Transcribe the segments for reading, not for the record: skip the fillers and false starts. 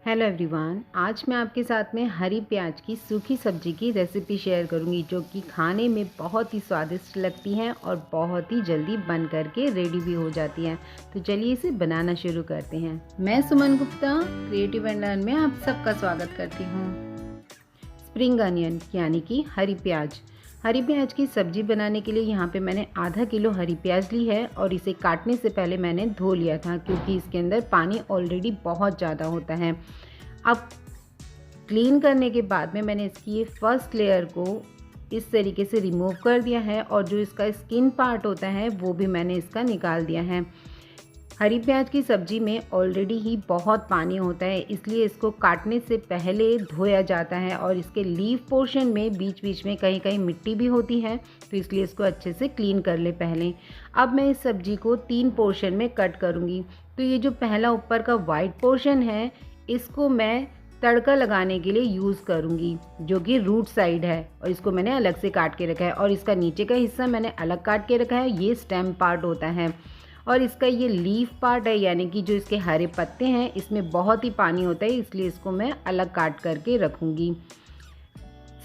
Hello everyone, आज मैं आपके साथ में हरी प्याज की सूखी सब्जी की रेसिपी शेयर करूंगी जो कि खाने में बहुत ही स्वादिष्ट लगती हैं और बहुत ही जल्दी बन करके रेडी भी हो जाती हैं। तो चलिए इसे बनाना शुरू करते हैं। मैं Suman Gupta creative and learn में आप सबका स्वागत करती हूँ। स्प्रिंग अनियन यानी कि हरी प्याज की सब्ज़ी बनाने के लिए यहाँ पे मैंने आधा किलो हरी प्याज ली है और इसे काटने से पहले मैंने धो लिया था क्योंकि इसके अंदर पानी ऑलरेडी बहुत ज़्यादा होता है। अब क्लीन करने के बाद में मैंने इसकी ये फर्स्ट लेयर को इस तरीके से रिमूव कर दिया है और जो इसका स्किन पार्ट होता है वो भी मैंने इसका निकाल दिया है। हरी प्याज की सब्ज़ी में ऑलरेडी ही बहुत पानी होता है, इसलिए इसको काटने से पहले धोया जाता है और इसके लीफ पोर्शन में बीच बीच में कहीं कहीं मिट्टी भी होती है, तो इसलिए इसको अच्छे से क्लीन कर ले पहले। अब मैं इस सब्ज़ी को 3 पोर्शन में कट करूँगी। तो ये जो पहला ऊपर का वाइट पोर्शन है इसको मैं तड़का लगाने के लिए यूज़ करूँगी, जो कि रूट साइड है, और इसको मैंने अलग से काट के रखा है। और इसका नीचे का हिस्सा मैंने अलग काट के रखा है, ये स्टेम पार्ट होता है। और इसका ये लीफ पार्ट है यानी कि जो इसके हरे पत्ते हैं इसमें बहुत ही पानी होता है, इसलिए इसको मैं अलग काट करके रखूँगी।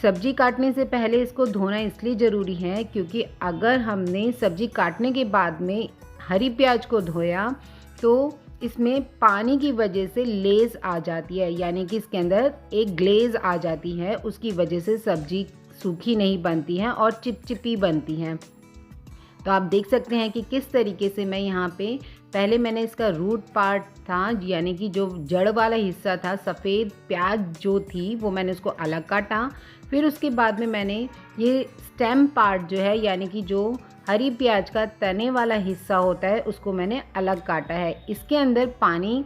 सब्जी काटने से पहले इसको धोना इसलिए ज़रूरी है क्योंकि अगर हमने सब्जी काटने के बाद में हरी प्याज को धोया तो इसमें पानी की वजह से लेज़ आ जाती है, यानी कि इसके अंदर एक ग्लेज़ आ जाती है। उसकी वजह से सब्जी सूखी नहीं बनती है और चिपचिपी बनती है। तो आप देख सकते हैं कि किस तरीके से मैं यहाँ पे पहले मैंने इसका रूट पार्ट था यानी कि जो जड़ वाला हिस्सा था, सफ़ेद प्याज जो थी वो मैंने उसको अलग काटा। फिर उसके बाद में मैंने ये स्टेम पार्ट जो है यानी कि जो हरी प्याज का तने वाला हिस्सा होता है उसको मैंने अलग काटा है। इसके अंदर पानी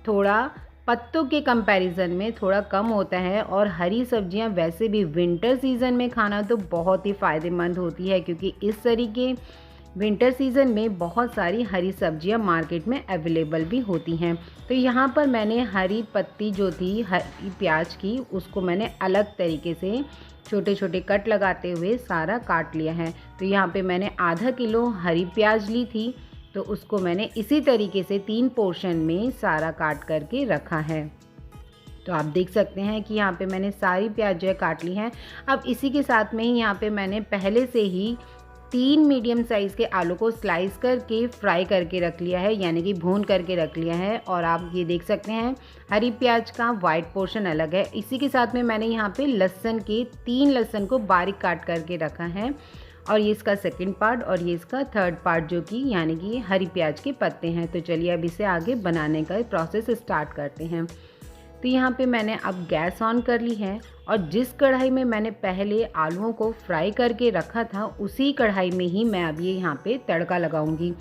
थोड़ा पत्तों के कंपैरिजन में थोड़ा कम होता है और हरी सब्जियां वैसे भी विंटर सीज़न में खाना तो बहुत ही फ़ायदेमंद होती है क्योंकि इस तरीके विंटर सीज़न में बहुत सारी हरी सब्जियां मार्केट में अवेलेबल भी होती हैं। तो यहाँ पर मैंने हरी पत्ती जो थी हरी प्याज की उसको मैंने अलग तरीके से छोटे छोटे कट लगाते हुए सारा काट लिया है। तो यहाँ पे मैंने आधा किलो हरी प्याज ली थी, तो उसको मैंने इसी तरीके से 3 पोर्शन में सारा काट करके रखा है। तो आप देख सकते हैं कि यहाँ पे मैंने सारी प्याज जो है काट ली है। अब इसी के साथ में ही यहाँ पे मैंने पहले से ही 3 मीडियम साइज़ के आलू को स्लाइस करके फ्राई करके रख लिया है, यानी कि भून करके रख लिया है। और आप ये देख सकते हैं हरी प्याज का वाइट पोर्शन अलग है। इसी के साथ में मैंने यहाँ पे लहसुन के 3 लहसुन को बारीक काट करके रखा है और ये इसका सेकंड पार्ट और ये इसका थर्ड पार्ट जो कि यानी कि हरी प्याज के पत्ते हैं। तो चलिए अब इसे आगे बनाने का प्रोसेस स्टार्ट करते हैं। तो यहाँ पे मैंने अब गैस ऑन कर ली है और जिस कढ़ाई में मैंने पहले आलूओं को फ्राई करके रखा था उसी कढ़ाई में ही मैं अब ये यहाँ पे तड़का लगाऊंगी।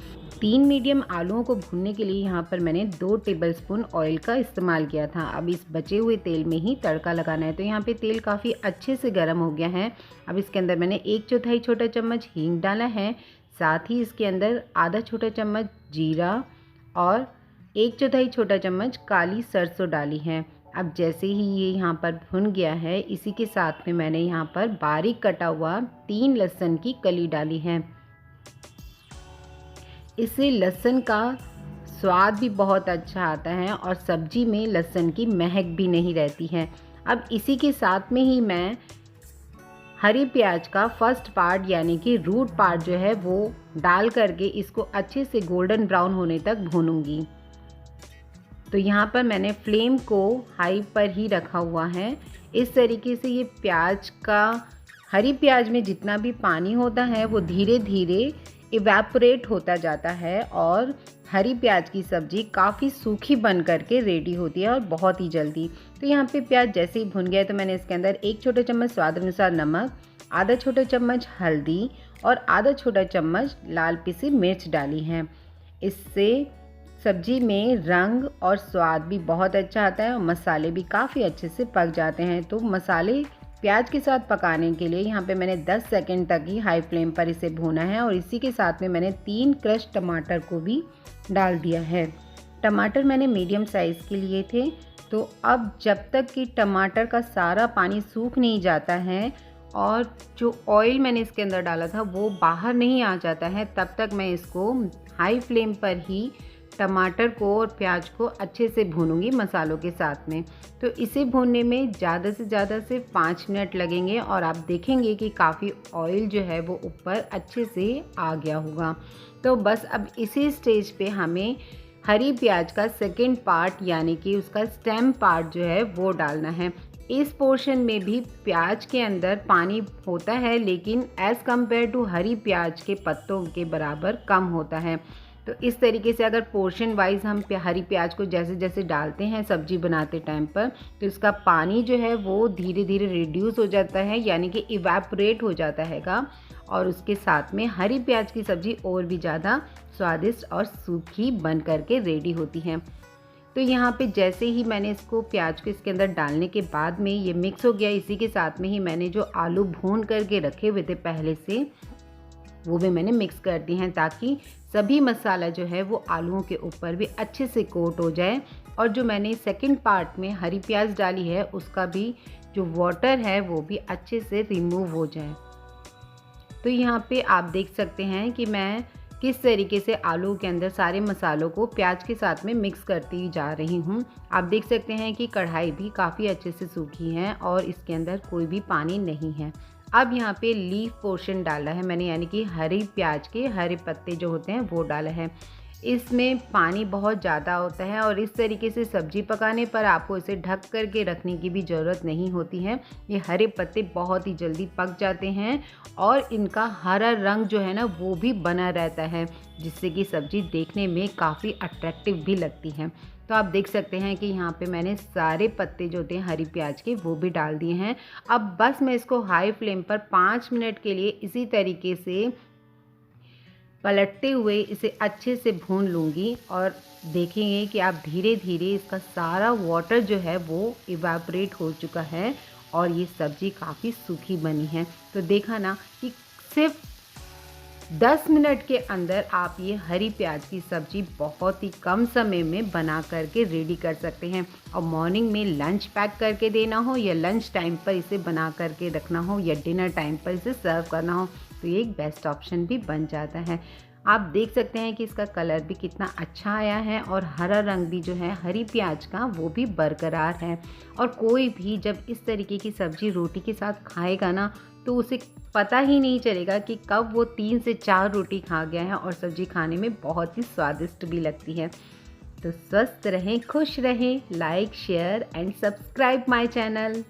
3 मीडियम आलूओं को भूनने के लिए यहाँ पर मैंने 2 टेबलस्पून ऑयल का इस्तेमाल किया था। अब इस बचे हुए तेल में ही तड़का लगाना है। तो यहाँ पे तेल काफ़ी अच्छे से गर्म हो गया है। अब इसके अंदर मैंने 1/4 छोटा चम्मच हींग डाला है, साथ ही इसके अंदर आधा छोटा चम्मच जीरा और 1/4 छोटा चम्मच काली सरसों डाली है। अब जैसे ही ये यहाँ पर भुन गया है इसी के साथ में मैंने यहाँ पर बारीक कटा हुआ 3 लहसुन की कली डाली है। इससे लहसुन का स्वाद भी बहुत अच्छा आता है और सब्जी में लहसुन की महक भी नहीं रहती है। अब इसी के साथ में ही मैं हरी प्याज का फर्स्ट पार्ट यानी कि रूट पार्ट जो है वो डाल करके इसको अच्छे से गोल्डन ब्राउन होने तक भूनूंगी। तो यहाँ पर मैंने फ्लेम को हाई पर ही रखा हुआ है। इस तरीके से ये प्याज का हरी प्याज में जितना भी पानी होता है वो धीरे धीरे इवेपोरेट होता जाता है और हरी प्याज की सब्ज़ी काफ़ी सूखी बन करके रेडी होती है और बहुत ही जल्दी। तो यहाँ पे प्याज जैसे ही भुन गया तो मैंने इसके अंदर 1 छोटा चम्मच स्वाद अनुसार नमक, आधा छोटा चम्मच हल्दी और आधा छोटा चम्मच लाल पिसी मिर्च डाली है। इससे सब्जी में रंग और स्वाद भी बहुत अच्छा आता है और मसाले भी काफ़ी अच्छे से पक जाते हैं। तो मसाले प्याज के साथ पकाने के लिए यहाँ पे मैंने 10 सेकंड तक ही हाई फ्लेम पर इसे भूना है और इसी के साथ में मैंने 3 क्रश टमाटर को भी डाल दिया है। टमाटर मैंने मीडियम साइज़ के लिए थे। तो अब जब तक कि टमाटर का सारा पानी सूख नहीं जाता है और जो ऑयल मैंने इसके अंदर डाला था वो बाहर नहीं आ जाता है, तब तक मैं इसको हाई फ्लेम पर ही टमाटर को और प्याज को अच्छे से भूनूंगी मसालों के साथ में। तो इसे भूनने में ज़्यादा से ज़्यादा सिर्फ 5 मिनट लगेंगे और आप देखेंगे कि काफ़ी ऑयल जो है वो ऊपर अच्छे से आ गया होगा। तो बस अब इसी स्टेज पे हमें हरी प्याज का सेकंड पार्ट यानी कि उसका स्टेम पार्ट जो है वो डालना है। इस पोर्शन में भी प्याज के अंदर पानी होता है, लेकिन एज़ कम्पेयर टू हरी प्याज के पत्तों के बराबर कम होता है। तो इस तरीके से अगर पोर्शन वाइज हम हरी प्याज को जैसे जैसे डालते हैं सब्ज़ी बनाते टाइम पर, तो इसका पानी जो है वो धीरे धीरे रिड्यूस हो जाता है, यानी कि इवेपोरेट हो जाता हैगा। और उसके साथ में हरी प्याज की सब्ज़ी और भी ज़्यादा स्वादिष्ट और सूखी बन करके रेडी होती है। तो यहाँ पे जैसे ही मैंने इसको प्याज को इसके अंदर डालने के बाद में ये मिक्स हो गया, इसी के साथ में ही मैंने जो आलू भून करके रखे हुए थे पहले से, वो भी मैंने मिक्स कर दी हैं, ताकि सभी मसाला जो है वो आलूओं के ऊपर भी अच्छे से कोट हो जाए। और जो मैंने सेकंड पार्ट में हरी प्याज डाली है उसका भी जो वाटर है वो भी अच्छे से रिमूव हो जाए। तो यहाँ पे आप देख सकते हैं कि मैं किस तरीके से आलू के अंदर सारे मसालों को प्याज के साथ में मिक्स करती जा रही हूँ। आप देख सकते हैं कि कढ़ाई भी काफ़ी अच्छे से सूखी है और इसके अंदर कोई भी पानी नहीं है। अब यहाँ पे लीफ पोर्शन डाला है मैंने, यानी कि हरी प्याज के हरे पत्ते जो होते हैं वो डाला है। इसमें पानी बहुत ज़्यादा होता है और इस तरीके से सब्ज़ी पकाने पर आपको इसे ढक कर के रखने की भी ज़रूरत नहीं होती है। ये हरे पत्ते बहुत ही जल्दी पक जाते हैं और इनका हरा रंग जो है ना वो भी बना रहता है, जिससे कि सब्ज़ी देखने में काफ़ी अट्रैक्टिव भी लगती है। तो आप देख सकते हैं कि यहाँ पे मैंने सारे पत्ते जो होते हैं हरी प्याज के वो भी डाल दिए हैं। अब बस मैं इसको हाई फ्लेम पर 5 मिनट के लिए इसी तरीके से पलटते हुए इसे अच्छे से भून लूँगी और देखेंगे कि आप धीरे धीरे इसका सारा वाटर जो है वो इवेपोरेट हो चुका है और ये सब्ज़ी काफ़ी सूखी बनी है। तो देखा ना कि सिर्फ 10 मिनट के अंदर आप ये हरी प्याज की सब्ज़ी बहुत ही कम समय में बना करके रेडी कर सकते हैं। और मॉर्निंग में लंच पैक करके देना हो या लंच टाइम पर इसे बना करके रखना हो या डिनर टाइम पर इसे सर्व करना हो, तो ये एक बेस्ट ऑप्शन भी बन जाता है। आप देख सकते हैं कि इसका कलर भी कितना अच्छा आया है और हरा रंग भी जो है हरी प्याज का वो भी बरकरार है। और कोई भी जब इस तरीके की सब्ज़ी रोटी के साथ खाएगा ना, तो उसे पता ही नहीं चलेगा कि कब वो 3 से 4 रोटी खा गया है और सब्ज़ी खाने में बहुत ही स्वादिष्ट भी लगती है। तो स्वस्थ रहें, खुश रहें, like, share and subscribe my channel.